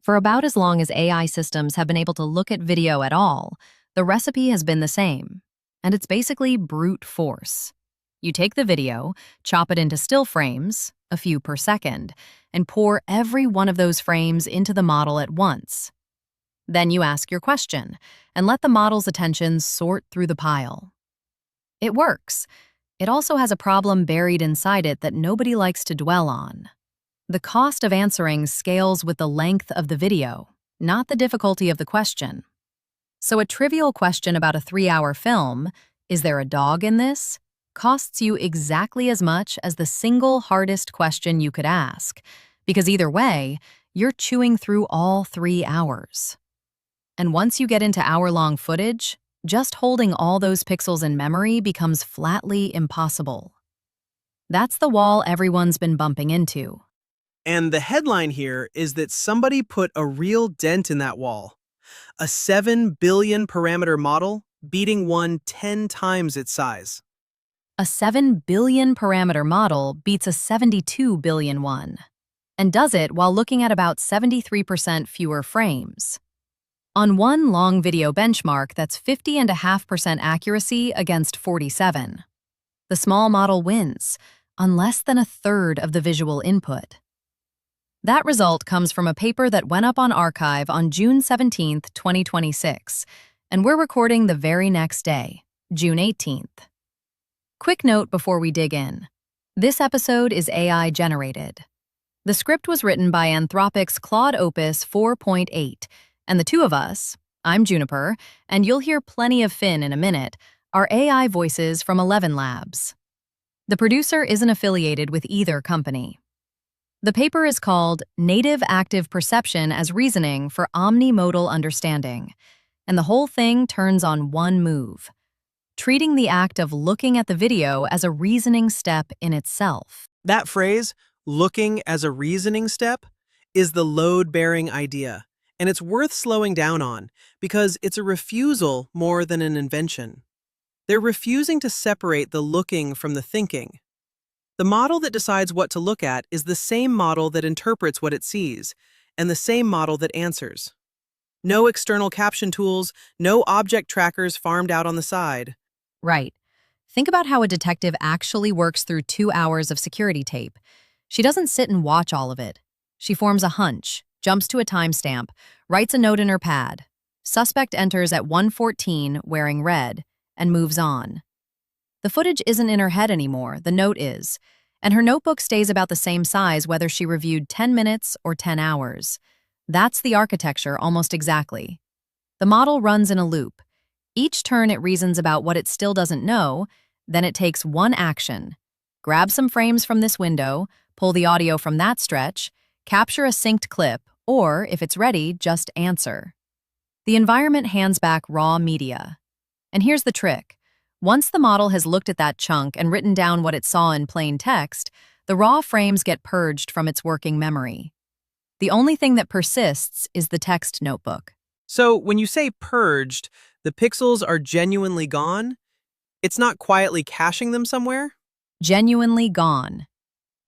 For about as long as AI systems have been able to look at video at all, the recipe has been the same. And it's basically brute force. You take the video, chop it into still frames, a few per second, and pour every one of those frames into the model at once. Then you ask your question, and let the model's attention sort through the pile. It works. It also has a problem buried inside it that nobody likes to dwell on. The cost of answering scales with the length of the video, not the difficulty of the question. So a trivial question about a 3-hour film, "Is there a dog in this?" costs you exactly as much as the single hardest question you could ask, because either way, you're chewing through all 3 hours. And once you get into hour-long footage, just holding all those pixels in memory becomes flatly impossible. That's the wall everyone's been bumping into. And the headline here is that somebody put a real dent in that wall. A 7 billion parameter model beating one 10 times its size. A 7 billion parameter model beats a 72 billion one, and does it while looking at about 73% fewer frames. On one long video benchmark, that's 50.5% accuracy against 47. The small model wins, on less than a third of the visual input. That result comes from a paper that went up on arXiv on June 17, 2026, and we're recording the very next day, June 18th. Quick note before we dig in. This episode is AI-generated. The script was written by Anthropic's Claude Opus 4.8, and the two of us, I'm Juniper, and you'll hear plenty of Finn in a minute, are AI voices from 11 Labs. The producer isn't affiliated with either company. The paper is called Native Active Perception as Reasoning for Omni-Modal Understanding, and the whole thing turns on one move: treating the act of looking at the video as a reasoning step in itself. That phrase, looking as a reasoning step, is the load-bearing idea, and it's worth slowing down on because it's a refusal more than an invention. They're refusing to separate the looking from the thinking. The model that decides what to look at is the same model that interprets what it sees, and the same model that answers. No external caption tools, no object trackers farmed out on the side. Right. Think about how a detective actually works through 2 hours of security tape. She doesn't sit and watch all of it. She forms a hunch, jumps to a timestamp, writes a note in her pad. Suspect enters at 1:14 wearing red, and moves on. The footage isn't in her head anymore, the note is, and her notebook stays about the same size whether she reviewed 10 minutes or 10 hours. That's the architecture almost exactly. The model runs in a loop. Each turn it reasons about what it still doesn't know, then it takes one action. Grab some frames from this window, pull the audio from that stretch, capture a synced clip, or, if it's ready, just answer. The environment hands back raw media. And here's the trick. Once the model has looked at that chunk and written down what it saw in plain text, the raw frames get purged from its working memory. The only thing that persists is the text notebook. So when you say purged, the pixels are genuinely gone? It's not quietly caching them somewhere? Genuinely gone.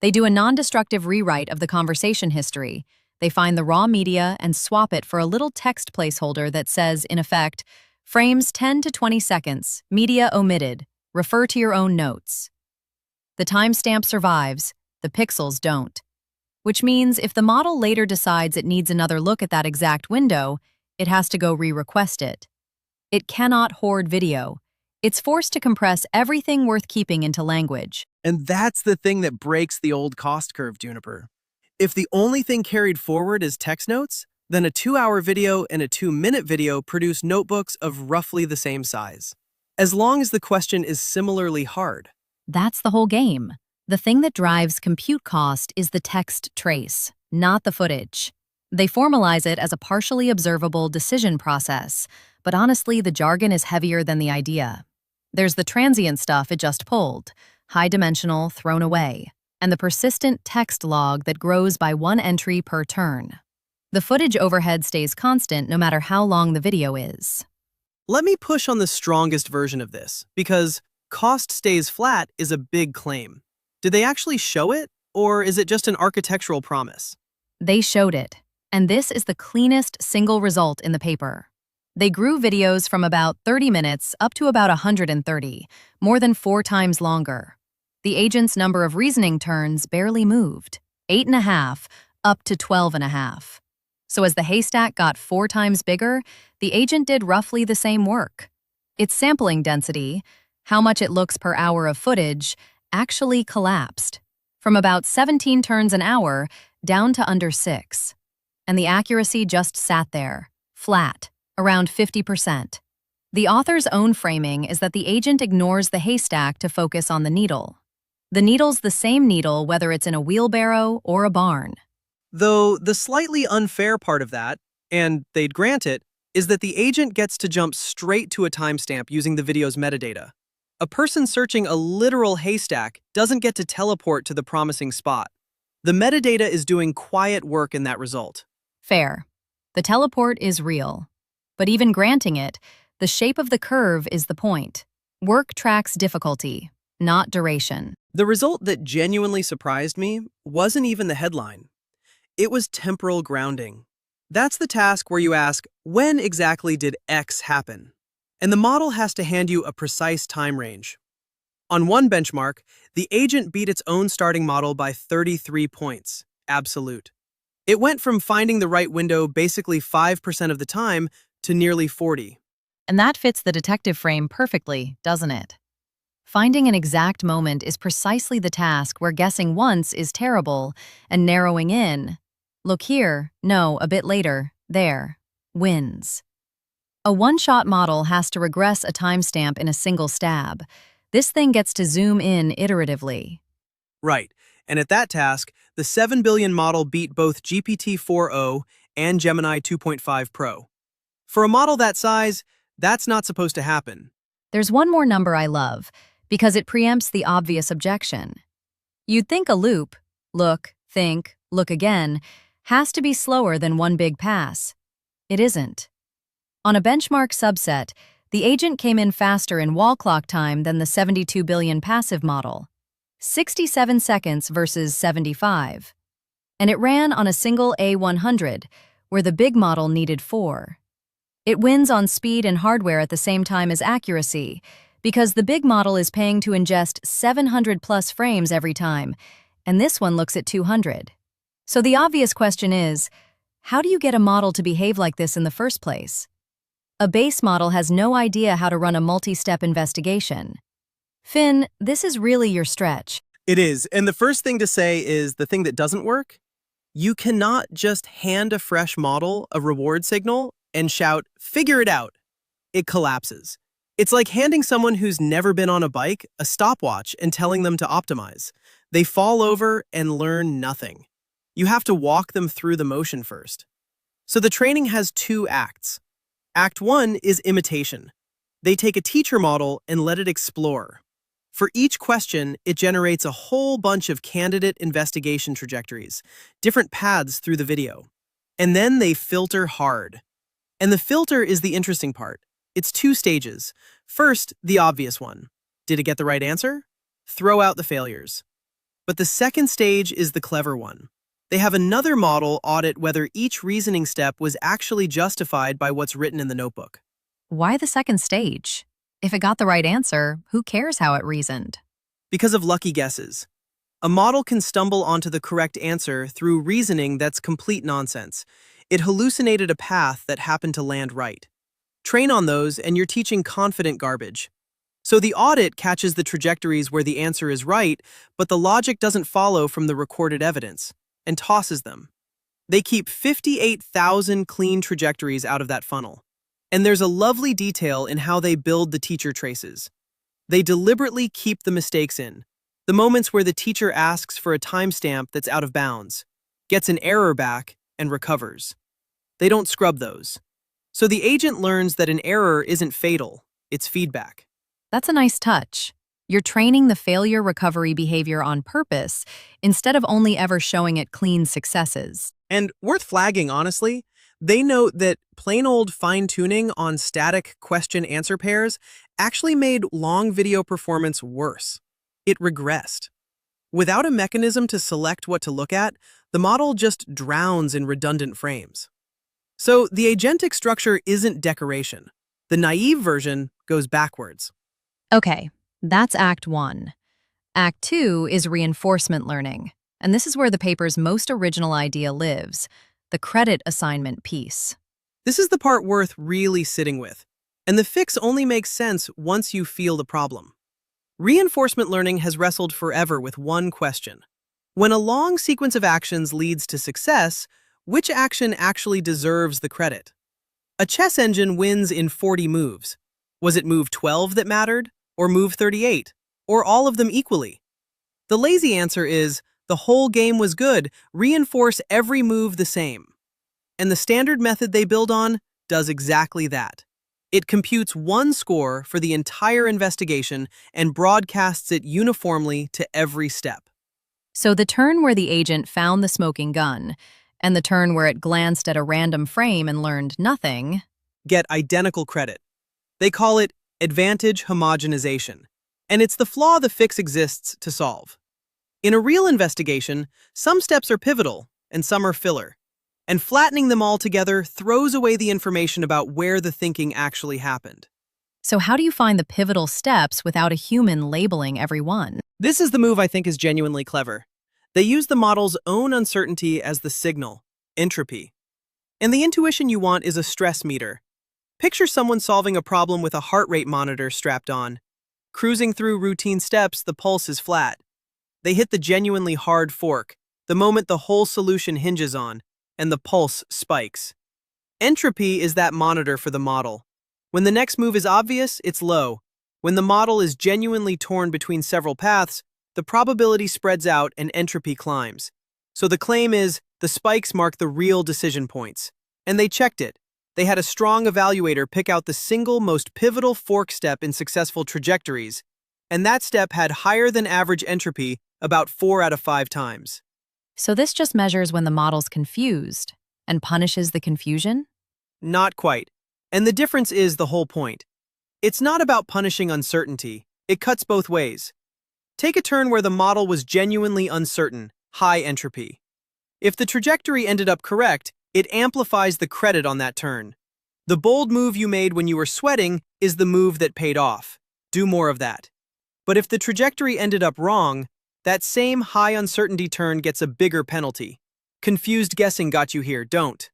They do a non-destructive rewrite of the conversation history. They find the raw media and swap it for a little text placeholder that says, in effect, frames 10 to 20 seconds, media omitted, refer to your own notes. The timestamp survives, the pixels don't. Which means if the model later decides it needs another look at that exact window, it has to go re-request it. It cannot hoard video. It's forced to compress everything worth keeping into language. And that's the thing that breaks the old cost curve, Juniper. If the only thing carried forward is text notes, then a 2-hour video and a 2-minute video produce notebooks of roughly the same size, as long as the question is similarly hard. That's the whole game. The thing that drives compute cost is the text trace, not the footage. They formalize it as a partially observable decision process, but honestly, the jargon is heavier than the idea. There's the transient stuff it just pulled, high-dimensional, thrown away, and the persistent text log that grows by one entry per turn. The footage overhead stays constant no matter how long the video is. Let me push on the strongest version of this, because cost stays flat is a big claim. Did they actually show it, or is it just an architectural promise? They showed it. And this is the cleanest single result in the paper. They grew videos from about 30 minutes up to about 130, more than 4 times longer. The agent's number of reasoning turns barely moved, 8.5 up to 12.5. So as the haystack got 4 times bigger, the agent did roughly the same work. Its sampling density, how much it looks per hour of footage, actually collapsed, from about 17 turns an hour down to under 6. And the accuracy just sat there, flat, around 50%. The author's own framing is that the agent ignores the haystack to focus on the needle. The needle's the same needle whether it's in a wheelbarrow or a barn. Though the slightly unfair part of that, and they'd grant it, is that the agent gets to jump straight to a timestamp using the video's metadata. A person searching a literal haystack doesn't get to teleport to the promising spot. The metadata is doing quiet work in that result. Fair. The teleport is real. But even granting it, the shape of the curve is the point. Work tracks difficulty, not duration. The result that genuinely surprised me wasn't even the headline. It was temporal grounding. That's the task where you ask, when exactly did X happen? And the model has to hand you a precise time range. On one benchmark, the agent beat its own starting model by 33 points, absolute. It went from finding the right window basically 5% of the time to nearly 40. And that fits the detective frame perfectly, doesn't it? Finding an exact moment is precisely the task where guessing once is terrible and narrowing in, look here, no, a bit later, there, wins. A one-shot model has to regress a timestamp in a single stab. This thing gets to zoom in iteratively. Right, and at that task, the 7 billion model beat both GPT-4o and Gemini 2.5-Pro. For a model that size, that's not supposed to happen. There's one more number I love, because it preempts the obvious objection. You'd think a loop, look, think, look again, has to be slower than one big pass. It isn't. On a benchmark subset, the agent came in faster in wall clock time than the 72 billion passive model, 67 seconds versus 75. And it ran on a single A100, where the big model needed 4. It wins on speed and hardware at the same time as accuracy, because the big model is paying to ingest 700+ frames every time, and this one looks at 200. So the obvious question is, how do you get a model to behave like this in the first place? A base model has no idea how to run a multi-step investigation. Finn, this is really your stretch. It is, and the first thing to say is the thing that doesn't work. You cannot just hand a fresh model a reward signal and shout, "Figure it out." It collapses. It's like handing someone who's never been on a bike a stopwatch and telling them to optimize. They fall over and learn nothing. You have to walk them through the motion first. So the training has 2 acts. Act 1 is imitation. They take a teacher model and let it explore. For each question, it generates a whole bunch of candidate investigation trajectories, different paths through the video. And then they filter hard. And the filter is the interesting part. It's 2 stages. First, the obvious one. Did it get the right answer? Throw out the failures. But the second stage is the clever one. They have another model audit whether each reasoning step was actually justified by what's written in the notebook. Why the second stage? If it got the right answer, who cares how it reasoned? Because of lucky guesses. A model can stumble onto the correct answer through reasoning that's complete nonsense. It hallucinated a path that happened to land right. Train on those and you're teaching confident garbage. So the audit catches the trajectories where the answer is right, but the logic doesn't follow from the recorded evidence, and tosses them. They keep 58,000 clean trajectories out of that funnel. And there's a lovely detail in how they build the teacher traces. They deliberately keep the mistakes in, the moments where the teacher asks for a timestamp that's out of bounds, gets an error back, and recovers. They don't scrub those. So the agent learns that an error isn't fatal, it's feedback. That's a nice touch. You're training the failure recovery behavior on purpose instead of only ever showing it clean successes. And worth flagging, honestly, they note that plain old fine-tuning on static question-answer pairs actually made long video performance worse. It regressed. Without a mechanism to select what to look at, the model just drowns in redundant frames. So the agentic structure isn't decoration. The naive version goes backwards. Okay, that's Act 1. Act 2 is reinforcement learning, and this is where the paper's most original idea lives, the credit assignment piece. This is the part worth really sitting with, and the fix only makes sense once you feel the problem. Reinforcement learning has wrestled forever with one question. When a long sequence of actions leads to success, which action actually deserves the credit? A chess engine wins in 40 moves. Was it move 12 that mattered, or move 38, or all of them equally? The lazy answer is, the whole game was good, reinforce every move the same. And the standard method they build on does exactly that. It computes one score for the entire investigation and broadcasts it uniformly to every step. So the turn where the agent found the smoking gun, and the turn where it glanced at a random frame and learned nothing, Get identical credit. They call it advantage homogenization, and it's the flaw the fix exists to solve. In a real investigation, some steps are pivotal and some are filler, and flattening them all together throws away the information about where the thinking actually happened. so how do you find the pivotal steps without a human labeling every one? This is the move I think is genuinely clever. They use the model's own uncertainty as the signal, entropy. And the intuition you want is a stress meter. Picture someone solving a problem with a heart rate monitor strapped on. Cruising through routine steps, the pulse is flat. They hit the genuinely hard fork, the moment the whole solution hinges on, and the pulse spikes. Entropy is that monitor for the model. When the next move is obvious, it's low. When the model is genuinely torn between several paths, the probability spreads out and entropy climbs. So the claim is, the spikes mark the real decision points. And they checked it. They had a strong evaluator pick out the single most pivotal fork step in successful trajectories, and that step had higher than average entropy about 4 out of 5 times. So this just measures when the model's confused and punishes the confusion? Not quite. And the difference is the whole point. It's not about punishing uncertainty. It cuts both ways. Take a turn where the model was genuinely uncertain, high entropy. If the trajectory ended up correct, it amplifies the credit on that turn. The bold move you made when you were sweating is the move that paid off. Do more of that. But if the trajectory ended up wrong, that same high uncertainty turn gets a bigger penalty. Confused guessing got you here, don't.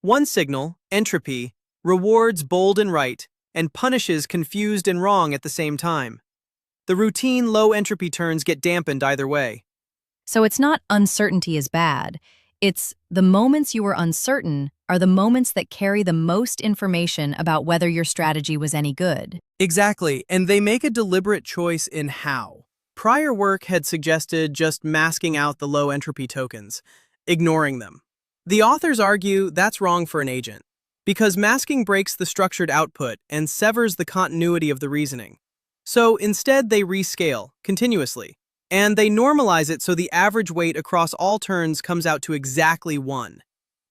One signal, entropy, rewards bold and right, and punishes confused and wrong at the same time. The routine low entropy turns get dampened either way. So it's not uncertainty is bad. It's the moments you were uncertain are the moments that carry the most information about whether your strategy was any good. Exactly, and they make a deliberate choice in how. Prior work had suggested just masking out the low entropy tokens, ignoring them. The authors argue that's wrong for an agent, because masking breaks the structured output and severs the continuity of the reasoning. So instead they rescale, continuously, and they normalize it so the average weight across all turns comes out to exactly 1.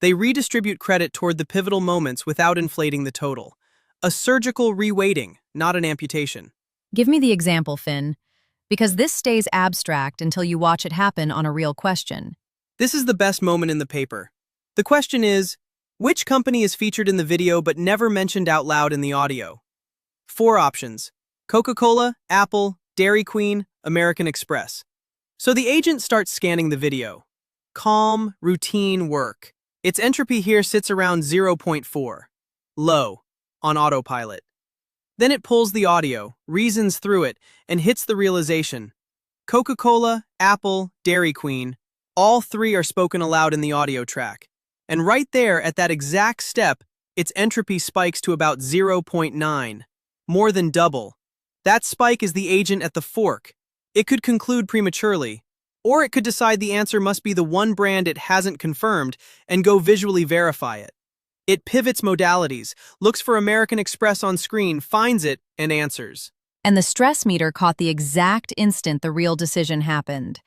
They redistribute credit toward the pivotal moments without inflating the total. A surgical reweighting, not an amputation. Give me the example, Finn, because this stays abstract until you watch it happen on a real question. This is the best moment in the paper. The question is, which company is featured in the video but never mentioned out loud in the audio? 4 options: Coca-Cola, Apple, Dairy Queen, American Express. So the agent starts scanning the video. Calm, routine work. Its entropy here sits around 0.4. Low, on autopilot. Then it pulls the audio, reasons through it, and hits the realization. Coca-Cola, Apple, Dairy Queen, all 3 are spoken aloud in the audio track. And right there, at that exact step, its entropy spikes to about 0.9. More than double. That spike is the agent at the fork. It could conclude prematurely, or it could decide the answer must be the one brand it hasn't confirmed and go visually verify it. It pivots modalities, looks for American Express on screen, finds it, and answers. And the stress meter caught the exact instant the real decision happened.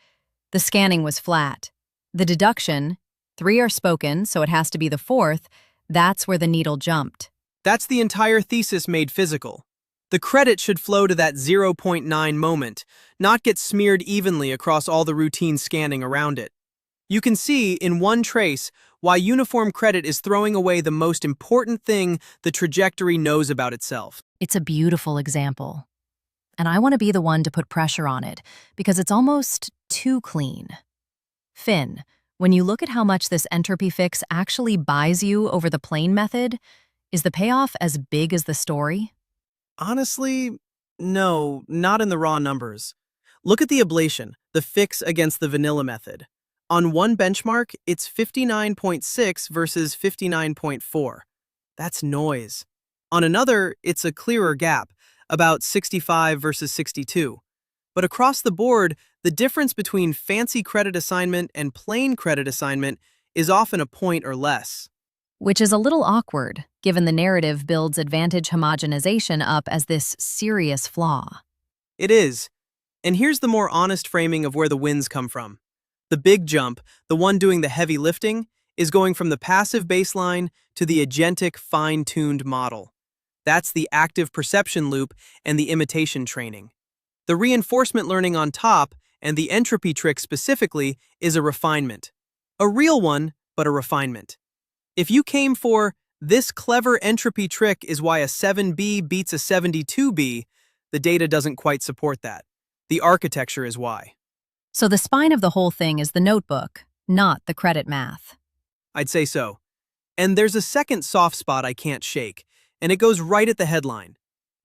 The scanning was flat. The deduction, 3 are spoken, so it has to be the 4th, that's where the needle jumped. That's the entire thesis made physical. The credit should flow to that zero point 0.9 moment, not get smeared evenly across all the routine scanning around it. You can see in one trace why uniform credit is throwing away the most important thing the trajectory knows about itself. It's a beautiful example. And I want to be the one to put pressure on it because it's almost too clean. Finn, when you look at how much this entropy fix actually buys you over the plain method, is the payoff as big as the story? Honestly, no, not in the raw numbers. Look at the ablation, the fix against the vanilla method. On one benchmark, it's 59.6 versus 59.4. That's noise. On another, it's a clearer gap, about 65 versus 62. But across the board, the difference between fancy credit assignment and plain credit assignment is often a point or less. Which is a little awkward, given the narrative builds advantage homogenization up as this serious flaw. It is. And here's the more honest framing of where the wins come from. The big jump, the one doing the heavy lifting, is going from the passive baseline to the agentic, fine-tuned model. That's the active perception loop and the imitation training. The reinforcement learning on top, and the entropy trick specifically, is a refinement. A real one, but a refinement. If you came for, this clever entropy trick is why a 7B beats a 72B, the data doesn't quite support that. The architecture is why. So the spine of the whole thing is the notebook, not the credit math. I'd say so. And there's a second soft spot I can't shake, and it goes right at the headline.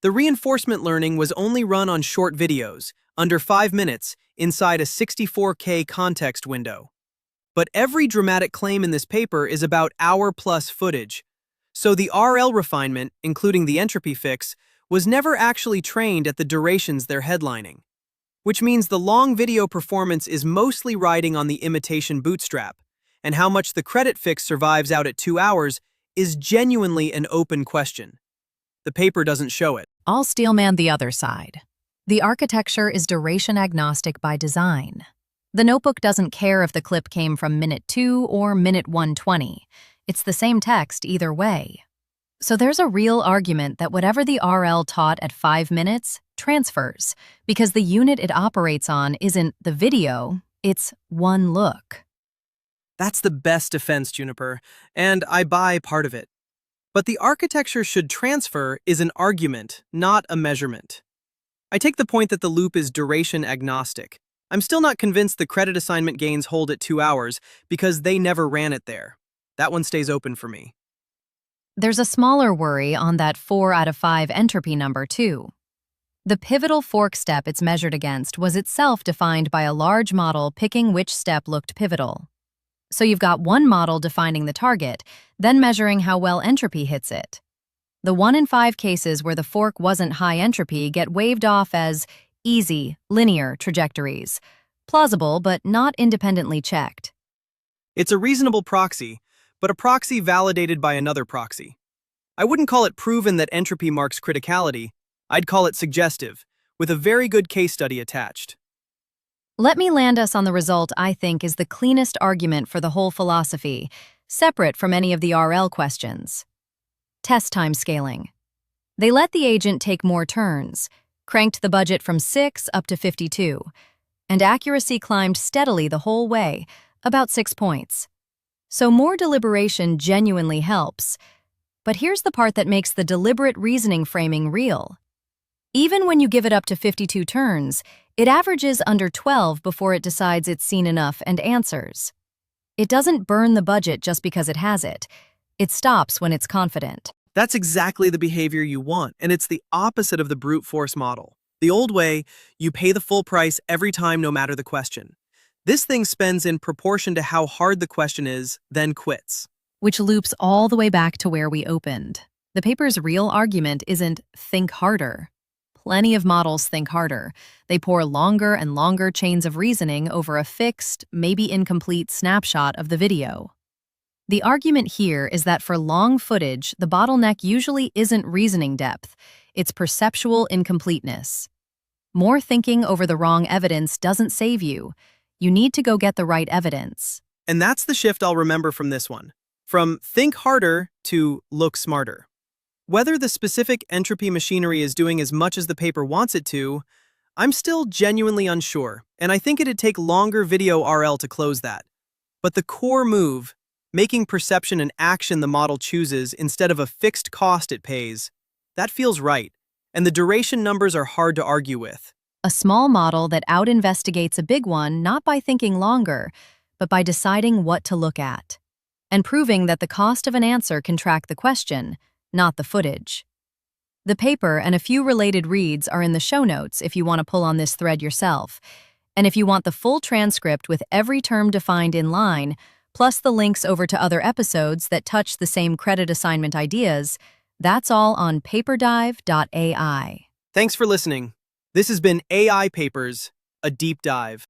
The reinforcement learning was only run on short videos, under 5 minutes, inside a 64K context window. But every dramatic claim in this paper is about hour-plus footage. So the RL refinement, including the entropy fix, was never actually trained at the durations they're headlining. Which means the long video performance is mostly riding on the imitation bootstrap, and how much the credit fix survives out at 2 hours is genuinely an open question. The paper doesn't show it. I'll steelman the other side. The architecture is duration agnostic by design. The notebook doesn't care if the clip came from minute 2 or minute 120. It's the same text either way. So there's a real argument that whatever the RL taught at 5 minutes transfers, because the unit it operates on isn't the video, it's one look. That's the best defense, Juniper, and I buy part of it. But the architecture should transfer is an argument, not a measurement. I take the point that the loop is duration agnostic. I'm still not convinced the credit assignment gains hold at 2 hours because they never ran it there. That one stays open for me. There's a smaller worry on that 4 out of 5 entropy number, too. The pivotal fork step it's measured against was itself defined by a large model picking which step looked pivotal. So you've got one model defining the target, then measuring how well entropy hits it. The 1 in 5 cases where the fork wasn't high entropy get waved off as easy, linear trajectories. Plausible, but not independently checked. It's a reasonable proxy, but a proxy validated by another proxy. I wouldn't call it proven that entropy marks criticality. I'd call it suggestive, with a very good case study attached. Let me land us on the result I think is the cleanest argument for the whole philosophy, separate from any of the RL questions. Test time scaling. They let the agent take more turns, cranked the budget from 6 up to 52, and accuracy climbed steadily the whole way, about 6 points. So more deliberation genuinely helps. But here's the part that makes the deliberate reasoning framing real. Even when you give it up to 52 turns, it averages under 12 before it decides it's seen enough and answers. It doesn't burn the budget just because it has it. It stops when it's confident. That's exactly the behavior you want, and it's the opposite of the brute force model. The old way, you pay the full price every time no matter the question. This thing spends in proportion to how hard the question is, then quits. Which loops all the way back to where we opened. The paper's real argument isn't think harder. Plenty of models think harder. They pour longer and longer chains of reasoning over a fixed, maybe incomplete snapshot of the video. The argument here is that for long footage, the bottleneck usually isn't reasoning depth, it's perceptual incompleteness. More thinking over the wrong evidence doesn't save you. You need to go get the right evidence. And that's the shift I'll remember from this one. From think harder to look smarter. Whether the specific entropy machinery is doing as much as the paper wants it to, I'm still genuinely unsure, and I think it'd take longer video RL to close that. But the core move, making perception an action the model chooses instead of a fixed cost it pays, that feels right, and the duration numbers are hard to argue with. A small model that out-investigates a big one not by thinking longer, but by deciding what to look at, and proving that the cost of an answer can track the question, not the footage. The paper and a few related reads are in the show notes if you want to pull on this thread yourself. And if you want the full transcript with every term defined in line, plus the links over to other episodes that touch the same credit assignment ideas, that's all on paperdive.ai. Thanks for listening. This has been AI Papers, a deep dive.